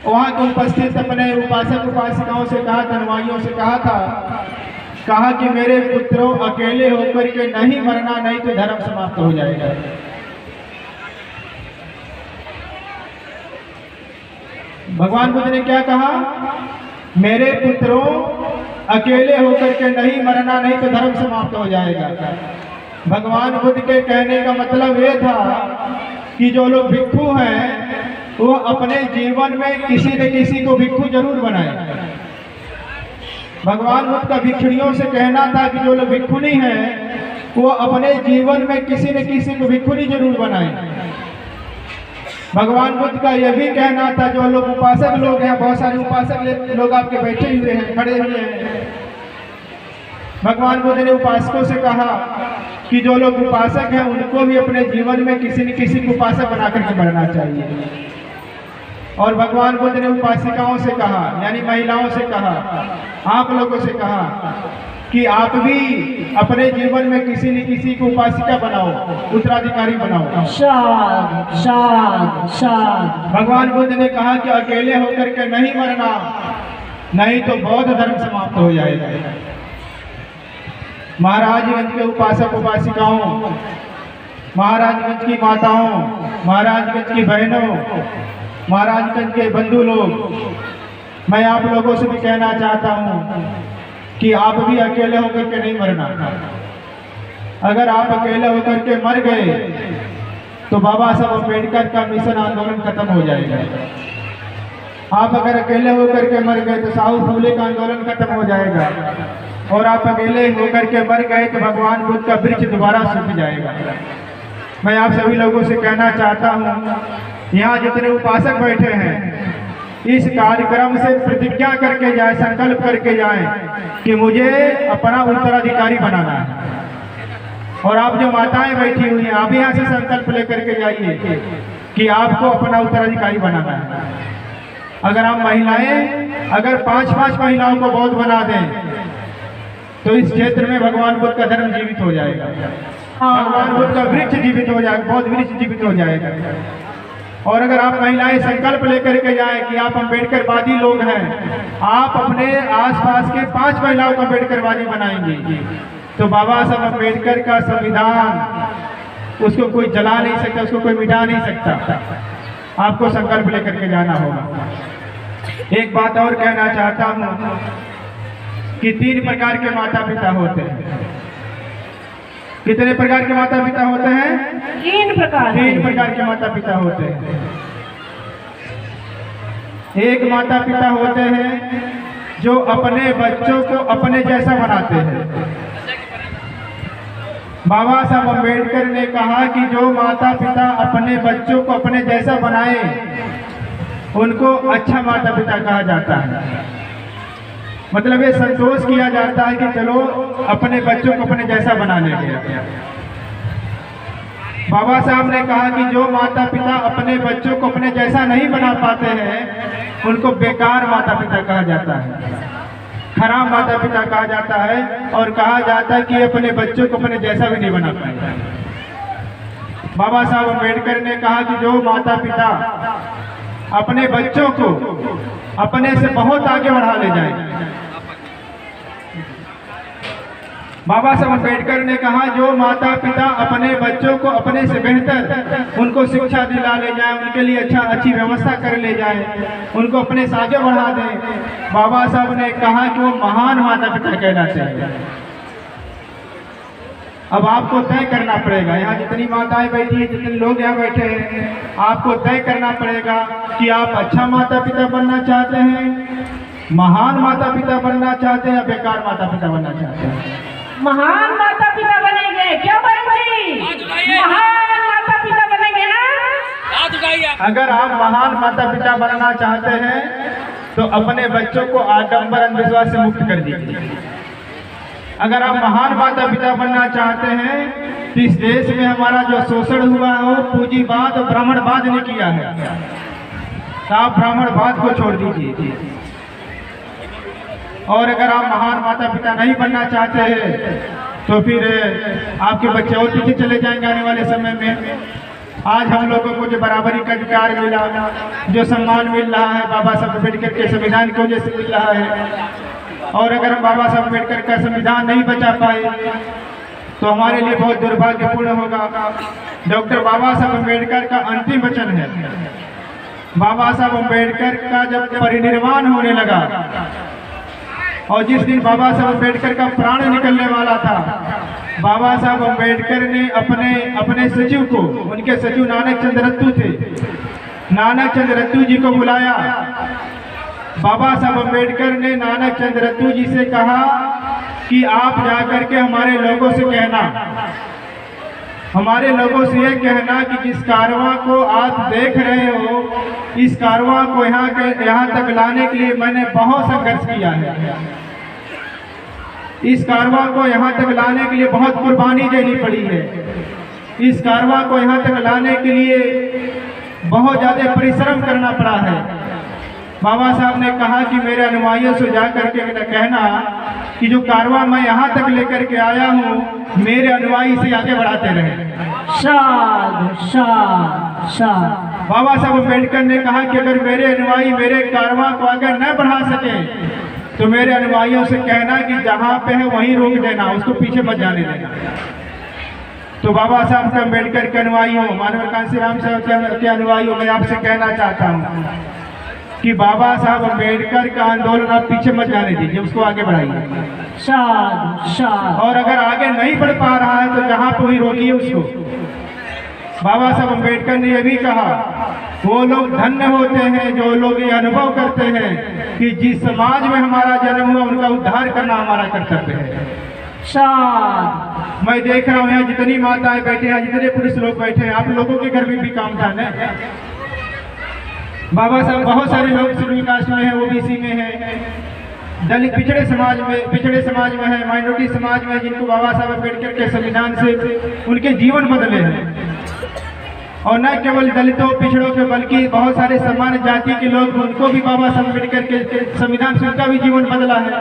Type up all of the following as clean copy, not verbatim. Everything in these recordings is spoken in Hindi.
वहाँ के उपस्थित अपने उपासक उपासिकाओं से कहा, धनवाइयों से कहा कि मेरे पुत्रों, अकेले होकर के नहीं मरना, नहीं तो धर्म समाप्त हो जाएगा। भगवान बुद्ध ने क्या कहा? मेरे पुत्रों, अकेले होकर के नहीं मरना, नहीं तो धर्म समाप्त हो जाएगा। भगवान बुद्ध के कहने का मतलब ये था कि जो लोग भिक्षु हैं वो अपने जीवन में किसी न किसी को भिक्षु जरूर बनाए। भगवान बुद्ध का भिक्षुणियों से कहना था कि जो लोग भिक्षुणी हैं वो अपने जीवन में किसी न किसी को भिक्षुणी जरूर बनाए। भगवान बुद्ध का यह भी कहना था, जो लोग उपासक लोग हैं, बहुत सारे उपासक लोग आपके बैठे हुए हैं, खड़े हुए हैं, भगवान बुद्ध ने उपासकों से कहा कि जो लोग उपासक हैं उनको भी अपने जीवन में किसी न किसी को उपासक बना करके बढ़ना चाहिए। और भगवान बुद्ध ने उपासिकाओं से कहा, यानी महिलाओं से कहा, आप लोगों से कहा कि आप भी अपने जीवन में किसी न किसी को उपासिका बनाओ, उत्तराधिकारी बनाओ। शांत शांत शांत। भगवान बुद्ध ने कहा कि अकेले होकर के नहीं मरना, नहीं तो बौद्ध धर्म समाप्त हो जाएगा। महाराजगंज के उपासक उपासिकाओं, महाराजगंज की माताओं, महाराजगंज की बहनों, महाराजगंज के बंधु लोग, मैं आप लोगों से भी कहना चाहता हूँ कि आप भी अकेले होकर के नहीं मरना। अगर आप अकेले होकर के मर गए तो बाबा साहब अम्बेडकर का मिशन आंदोलन खत्म हो जाएगा। आप अगर अकेले होकर के मर गए तो साहू फूले का आंदोलन खत्म हो जाएगा। और आप अकेले होकर के मर गए तो भगवान बुद्ध का वृक्ष दोबारा सूख जाएगा। मैं आप सभी लोगों से कहना चाहता हूँ, यहाँ जितने उपासक बैठे हैं, इस कार्यक्रम से प्रतिज्ञा करके जाए, संकल्प करके जाए कि मुझे अपना उत्तराधिकारी बनाना है। और आप जो माताएं बैठी हुई हैं, आप यहाँ से संकल्प लेकर के जाइए कि आपको अपना उत्तराधिकारी बनाना है। अगर आप महिलाएं, अगर 5-5 महिलाओं को बौद्ध बना दें तो इस क्षेत्र में भगवान बुद्ध का धर्म जीवित हो जाएगा, भगवान बुद्ध का वृक्ष जीवित हो जाएगा, बौद्ध वृक्ष जीवित हो जाएगा। और अगर आप महिलाएं संकल्प लेकर के जाएं कि आप अम्बेडकरवादी लोग हैं, आप अपने आसपास के 5 महिलाओं को अम्बेडकरवादी बनाएंगे, तो बाबा साहब अम्बेडकर का संविधान उसको कोई जला नहीं सकता, उसको कोई मिटा नहीं सकता। आपको संकल्प लेकर के जाना होगा। एक बात और कहना चाहता हूँ कि 3 प्रकार के माता पिता होते हैं। कितने प्रकार के माता पिता होते हैं? 3 प्रकार। 3 प्रकार के माता पिता होते हैं। एक माता पिता होते हैं जो अपने बच्चों को अपने जैसा बनाते हैं। बाबा साहब अम्बेडकर ने कहा कि जो माता पिता अपने बच्चों को अपने जैसा बनाए उनको अच्छा माता पिता कहा जाता है। मतलब ये संतोष किया जाता है कि चलो अपने बच्चों को अपने जैसा बना लेंगे। बाबा साहब ने कहा कि जो माता पिता अपने बच्चों को अपने जैसा नहीं बना पाते हैं उनको बेकार माता पिता कहा जाता है, खराब माता पिता कहा जाता है। और कहा जाता है कि अपने बच्चों को अपने जैसा भी नहीं बना पाए। बाबा साहब अम्बेडकर ने कहा कि जो माता पिता अपने बच्चों को अपने से बहुत आगे बढ़ा ले जाए। बाबा साहब अम्बेडकर ने कहा जो माता पिता अपने बच्चों को अपने से बेहतर उनको शिक्षा दिला ले जाए, उनके लिए अच्छी व्यवस्था कर ले जाए, उनको अपने से आगे बढ़ा दें, बाबा साहब ने कहा कि वो महान माता पिता कहलाते हैं। अब आपको तय करना पड़ेगा, यहाँ जितनी माताएं बैठी हैं, जितने लोग यहाँ बैठे हैं, आपको तय करना पड़ेगा कि आप अच्छा माता पिता बनना चाहते हैं, महान माता पिता बनना चाहते हैं या बेकार माता पिता बनना चाहते हैं। महान माता पिता बनेंगे क्या बहन जी? महान माता पिता बनेंगे ना? अगर आप महान माता पिता बनना चाहते हैं तो अपने बच्चों को आडंबर अंधविश्वास से मुक्त कर दीजिए। अगर आप महान माता पिता बनना चाहते हैं तो इस देश में हमारा जो शोषण हुआ है वो पूंजीवाद और ब्राह्मणवाद ने किया है, तो आप ब्राह्मणवाद को छोड़ दीजिए। और अगर आप महान माता पिता नहीं बनना चाहते हैं तो फिर आपके बच्चे और पीछे चले जाएंगे आने वाले समय में। आज हम लोगों को जो बराबरी का अधिकार मिला, जो सम्मान मिल रहा है बाबा साहब अम्बेडकर के संविधान की वजह से मिल रहा है। और अगर हम बाबा साहब अम्बेडकर का संविधान नहीं बचा पाए तो हमारे लिए बहुत दुर्भाग्यपूर्ण होगा। डॉक्टर बाबा साहब अम्बेडकर का अंतिम वचन है, बाबा साहब अम्बेडकर का जब परिनिर्वाण होने लगा और जिस दिन बाबा साहब अम्बेडकर का प्राण निकलने वाला था, बाबा साहब अम्बेडकर ने अपने सचिव को, उनके सचिव नानक चंद रत्तू थे, नानक चंद रत्तू जी को बुलाया। बाबा साहब अम्बेडकर ने नानक चंद रत्तू जी से कहा कि आप जाकर के हमारे लोगों से कहना, हमारे लोगों से ये कहना कि जिस कारवां को आप देख रहे हो, इस कारवां को यहाँ तक लाने के लिए मैंने बहुत संघर्ष किया है। इस कारवां को यहाँ तक लाने के लिए बहुत कुर्बानी देनी पड़ी है। इस कारवां को यहाँ तक लाने के लिए बहुत ज़्यादा परिश्रम करना पड़ा है। बाबा साहब ने कहा कि मेरे अनुयायियों से जाकर के कहना कि जो कारवां मैं यहाँ तक लेकर के आया हूँ, मेरे अनुयायी से आगे बढ़ाते रहे। बाबा साहब अम्बेडकर ने कहा कि अगर मेरे अनुयायी मेरे कारवां को आगे न बढ़ा सके तो मेरे अनुयायियों से कहना कि जहाँ पे है वहीं रोक देना, उसको पीछे मत जाने देना। तो बाबा साहब के अम्बेडकर के अनुयायियों, मानव कांशीराम साहब के अनुयायियों, मैं आपसे कहना चाहता हूँ कि बाबा साहब अम्बेडकर का आंदोलन आप पीछे मत जाने दीजिए, उसको आगे बढ़ाइए। और अगर आगे नहीं बढ़ पा रहा है तो जहाँ पे वहीं रोकिए उसको। बाबा साहब अम्बेडकर ने यह भी कहा, वो लोग धन्य होते हैं जो लोग ये अनुभव करते हैं कि जिस समाज में हमारा जन्म हुआ उनका उद्धार करना हमारा कर्तव्य है। मैं देख रहा हूँ यहाँ जितनी माताएं बैठे हैं, जितने पुरुष लोग बैठे हैं, आप लोगों के घर में भी काम था ना। बाबा साहब बहुत सारे लोग शेड्यूल कास्ट में हैं, ओबीसी में हैं, दलित पिछड़े समाज में है, माइनॉरिटी समाज में, जिनको बाबा साहब अम्बेडकर के संविधान से उनके जीवन बदले हैं। और न केवल दलितों पिछड़ों के बल्कि बहुत सारे सामान्य जाति के लोग, उनको भी बाबा साहब अम्बेडकर के संविधान से उनका भी जीवन बदला है।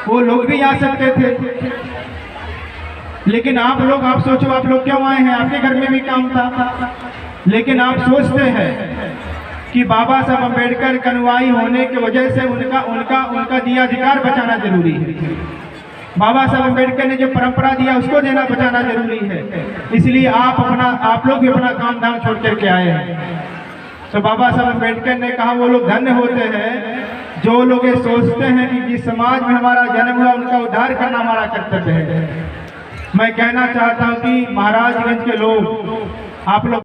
वो लोग भी आ सकते थे, लेकिन आप सोचो आप लोग क्यों आए हैं? आपके घर में भी काम था, लेकिन आप सोचते हैं कि बाबा साहब अम्बेडकर के अनुयायी होने की वजह से उनका दिया अधिकार बचाना जरूरी है। बाबा साहब अम्बेडकर ने जो परंपरा दिया उसको देना बचाना जरूरी है। इसलिए आप लोग भी अपना काम धाम छोड़ करके आए हैं। तो बाबा साहब अम्बेडकर ने कहा वो लोग धन्य होते हैं जो लोग ये सोचते हैं कि जिस समाज में हमारा जन्म हुआ उनका उद्धार करना हमारा कर्तव्य है। मैं कहना चाहता हूँ कि महाराजगंज के लोग, आप लोग